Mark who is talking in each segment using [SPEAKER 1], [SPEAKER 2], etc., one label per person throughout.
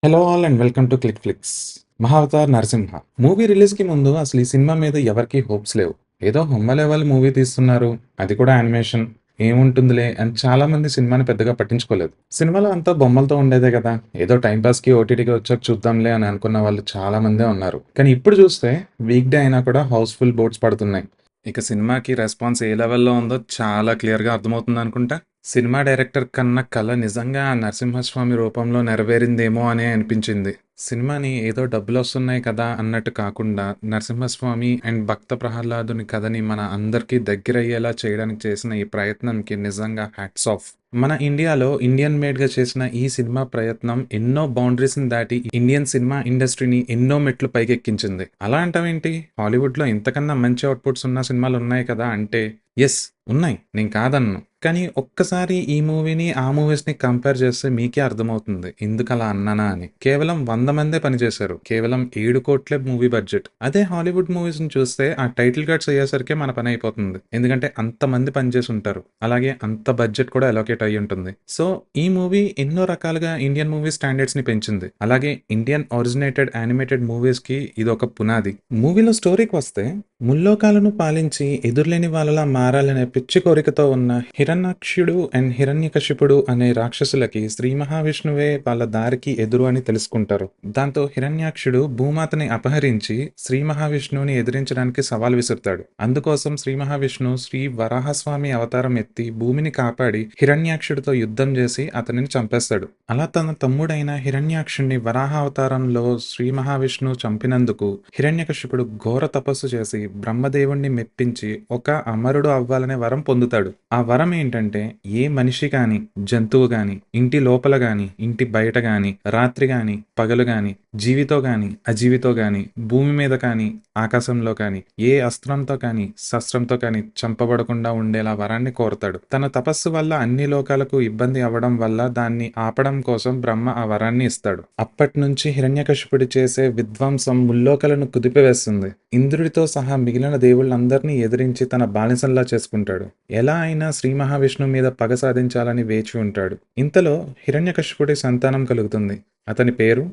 [SPEAKER 1] Hello all and welcome to Click Flicks. 'Mahavatar Narasimha' movie రిలీజ్‌కి ముందు అసలు ఈ సినిమా మీద ఎవరికీ హోప్స్ లేవు. ఏదో 'హొమ్మ' లెవెల్ మూవీ తీస్తున్నారు. అది కూడా యానిమేషన్. ఏముంటుందిలే అని చాలామంది సినిమాని పెద్దగా పట్టించుకోలేదు. సినిమాలో అంతా బొమ్మలతో ఉండేదే కదా! ఏదో టైమ్ పాస్‌కి ఓటీటీకి వచ్చాక చూద్దాంలే అని అనుకున్న వాళ్ళు చాలా మందే ఉన్నారు. కానీ ఇప్పుడు చూస్తే వీక్ డే అయినా కూడా హౌస్‌ఫుల్ బోర్డ్స్ పడుతున్నాయి. ఇక సినిమాకి రెస్పాన్స్ ఏ లెవెల్‌లో ఉందో చాలా క్లియర్‌గా అర్థమవుతుందనుకుంటా. సినిమా డైరెక్టర్ కన్న కల నిజంగా ఆ నరసింహస్వామి రూపంలో నెరవేరిందేమో అనే అనిపించింది. సినిమాని ఏదో డబ్బులొస్తున్నాయి కదా అన్నట్టు కాకుండా, నరసింహస్వామి అండ్ భక్త ప్రహ్లాదుని కథని మన అందరికీ దగ్గరయ్యేలా చేయడానికి చేసిన ఈ ప్రయత్నంకి నిజంగా హ్యాట్స్ ఆఫ్. మన ఇండియాలో ఇండియన్ మేడ్‌గా చేసిన ఈ సినిమా ప్రయత్నం ఎన్నో బౌండరీస్‌ని దాటి ఇండియన్ సినిమా ఇండస్ట్రీని ఎన్నో మెట్లు పైకెక్కించింది. అలా అంటావేంటి? హాలీవుడ్‌లో ఇంతకన్నా మంచి ఔట్‌పుట్స్ ఉన్న సినిమాలున్నాయి కదా అంటే, యెస్ ఉన్నాయి. నేను కాదనను. కానీ ఒక్కసారి ఈ మూవీని, ఆ మూవీస్‌ని కంపేర్ చేస్తే మీకే అర్థమవుతుంది. ఎందుకలా అన్నానా అని. కేవలం 100 మందే పనిచేశారు. కేవలం 7,00,00,000 మూవీ బడ్జెట్. అదే హాలీవుడ్ మూవీస్‌ని చూస్తే ఆ టైటిల్ కార్డ్స్ అయ్యేసరికే మన పని అయిపోతుంది. ఎందుకంటే అంతమంది పనిచేసుంటారు. అలాగే అంత బడ్జెట్ కూడా అలొకేట్ అయ్యుంటుంది. సో, ఈ మూవీ ఎన్నో రకాలుగా ఇండియన్ మూవీ స్టాండర్డ్స్‌ని పెంచింది. అలాగే ఇండియన్ ఒరిజినేటెడ్ యానిమేటెడ్ మూవీస్‌కి ఇదొక పునాది. మూవీలో స్టోరీకి వస్తే ముల్లోకాలను పాలించి ఎదురులేని వాళ్ళలా మారాలనే పిచ్చి కోరికతో ఉన్న హిరణ్యాక్షుడు అండ్ హిరణ్యకశిపుడు అనే రాక్షసులకి శ్రీ మహావిష్ణువే వాళ్ళ దారికి ఎదురు అని తెలుసుకుంటారు. దాంతో హిరణ్యాక్షుడు భూమాతని అపహరించి శ్రీ మహావిష్ణువుని ఎదిరించడానికి సవాల్ విసురుతాడు. అందుకోసం శ్రీ మహావిష్ణువు శ్రీ వరాహస్వామి అవతారం ఎత్తి భూమిని కాపాడి హిరణ్యాక్షుడితో యుద్ధం చేసి అతనిని చంపేస్తాడు. అలా తన తమ్ముడైన హిరణ్యాక్షుణ్ణి వరాహ అవతారంలో శ్రీ మహావిష్ణువు చంపినందుకు హిరణ్యకశిపుడు ఘోర తపస్సు చేసి బ్రహ్మదేవుణ్ణి మెప్పించి ఒక అమరుడు అవ్వాలనే వరం పొందుతాడు. ఆ వరం ఏంటంటే ఏ మనిషి గాని, జంతువు గాని, ఇంటి లోపల గాని, ఇంటి బయట గాని, రాత్రి గాని, పగలు గాని, జీవితో గాని, అజీవితో గాని, భూమి మీద కానీ, ఆకాశంలో కానీ, ఏ అస్త్రంతో కానీ, శస్త్రంతో కానీ చంపబడకుండా ఉండేలా వరాన్ని కోరతాడు. తన తపస్సు వల్ల అన్ని లోకాలకు ఇబ్బంది అవ్వడం వల్ల దాన్ని ఆపడం కోసం బ్రహ్మ ఆ వరాన్ని ఇస్తాడు. అప్పటి నుంచి హిరణ్యకశిపుడు చేసే విధ్వంసం ముల్లోకాలను కుదిపివేస్తుంది. ఇంద్రుడితో సహా మిగిలిన దేవుళ్ళందరినీ ఎదిరించి తన బానిసల్లా చేసుకుంటాడు. ఎలా అయినా శ్రీ మహావిష్ణువు మీద పగ సాధించాలని వేచి ఉంటాడు. ఇంతలో హిరణ్యకశిపుడి సంతానం కలుగుతుంది. అతని పేరు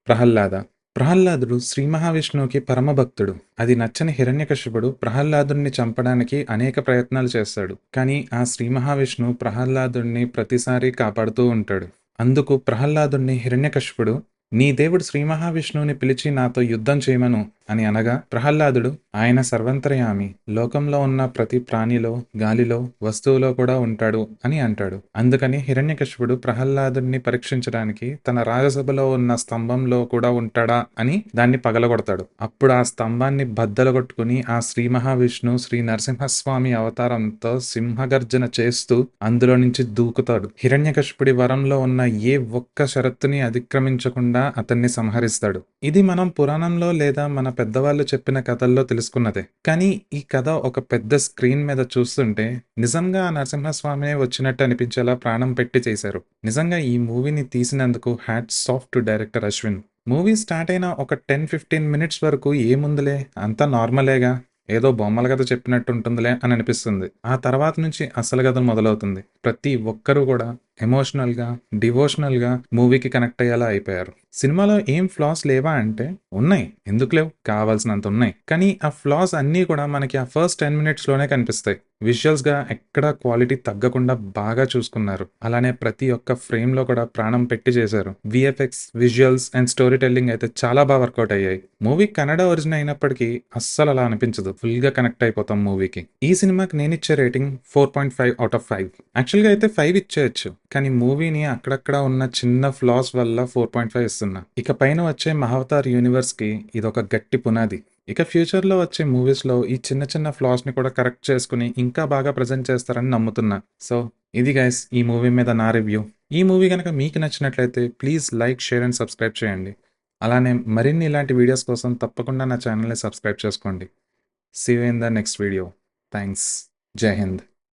[SPEAKER 1] ప్రహ్లాద. ప్రహ్లాదుడు శ్రీ మహావిష్ణువుకి పరమభక్తుడు. అది నచ్చని హిరణ్యకశిపుడు ప్రహ్లాదుడిని చంపడానికి అనేక ప్రయత్నాలు చేస్తాడు. కానీ ఆ శ్రీ మహావిష్ణువు ప్రహ్లాదుడిని ప్రతిసారి కాపాడుతూ ఉంటాడు. అందుకు ప్రహ్లాదుడిని హిరణ్యకశిపుడు నీ దేవుడు శ్రీ మహావిష్ణువుని పిలిచి నాతో యుద్ధం చేయమను అని అనగా ప్రహ్లాదుడు ఆయన సర్వంతర్యామి, లోకంలో ఉన్న ప్రతి ప్రాణిలో, గాలిలో, వస్తువులో కూడా ఉంటాడు అని అంటాడు. అందుకని హిరణ్యకశిపుడు ప్రహ్లాదుడిని పరీక్షించడానికి తన రాజసభలో ఉన్న స్తంభంలో కూడా ఉంటాడా అని దాన్ని పగలగొడతాడు. అప్పుడు ఆ స్తంభాన్ని బద్దలగొట్టుకుని ఆ శ్రీ మహావిష్ణువు శ్రీ నరసింహస్వామి అవతారంతో సింహగర్జన చేస్తూ అందులో నుంచి దూకుతాడు. హిరణ్యకశిపుడి వరంలో ఉన్న ఏ ఒక్క షరతుని అతిక్రమించకుండా అతన్ని సంహరిస్తాడు. ఇది మనం పురాణంలో లేదా మన పెద్దవాళ్ళు చెప్పిన కథల్లో తెలుసుకున్నదే. కానీ ఈ కథ ఒక పెద్ద స్క్రీన్ మీద చూస్తుంటే నిజంగా ఆ నరసింహస్వామినే వచ్చినట్టు అనిపించేలా ప్రాణం పెట్టి చేశారు. నిజంగా ఈ మూవీని తీసినందుకు hats off to director Ashwin. Movie start అయిన ఒక 10-15 మినిట్స్ వరకు ఏముందిలే అంతా నార్మలేగా, ఏదో బొమ్మల కథ చెప్పినట్టు ఉంటుందిలే అని అనిపిస్తుంది. ఆ తర్వాత నుంచి అసలు కథ మొదలవుతుంది. ప్రతి ఒక్కరూ కూడా ఎమోషనల్‌గా, డివోషనల్‌గా మూవీకి కనెక్ట్ అయ్యేలా అయిపోయారు. సినిమాలో ఏం ఫ్లాస్ లేవా అంటే ఉన్నాయి. ఎందుకు లేవు? కావాల్సినంత ఉన్నాయి. కానీ ఆ ఫ్లాస్ అన్నీ కూడా మనకి ఆ ఫస్ట్ 10 మినిట్స్‌లోనే కనిపిస్తాయి. విజువల్స్‌గా ఎక్కడా క్వాలిటీ తగ్గకుండా బాగా చూసుకున్నారు. అలానే ప్రతి ఒక్క ఫ్రేమ్‌లో కూడా ప్రాణం పెట్టి చేశారు. VFX, visuals and story telling అయితే చాలా బాగా వర్కౌట్ అయ్యాయి. మూవీ కన్నడ ఒరిజిన్ అయినప్పటికీ అస్సలు అలా అనిపించదు. ఫుల్‌గా కనెక్ట్ అయిపోతాం మూవీకి. ఈ సినిమాకి నేనిచ్చే రేటింగ్ 4.5 ఔట్ ఆఫ్ 5. యాక్చువల్‌గా అయితే 5 ఇచ్చేయొచ్చు. కానీ మూవీని అక్కడక్కడ ఉన్న చిన్న ఫ్లాస్ వల్ల 4.5 ఇస్తున్నా. ఇక పైన వచ్చే 'మహావతార్' యూనివర్స్‌కి ఇదొక గట్టి పునాది. ఇక ఫ్యూచర్‌లో వచ్చే మూవీస్‌లో ఈ చిన్న చిన్న ఫ్లాస్‌ని కూడా కరెక్ట్ చేసుకొని ఇంకా బాగా ప్రెజెంట్ చేస్తారని నమ్ముతున్నా. సో, ఇది గైస్ ఈ మూవీ మీద నా రివ్యూ. ఈ మూవీ గనక మీకు నచ్చినట్లయితే please like, share and subscribe చేయండి. అలానే మరిన్ని ఇలాంటి వీడియోస్ కోసం తప్పకుండా నా ఛానల్‌ని సబ్స్క్రైబ్ చేసుకోండి. See you in the next video. Thanks. జై హింద్.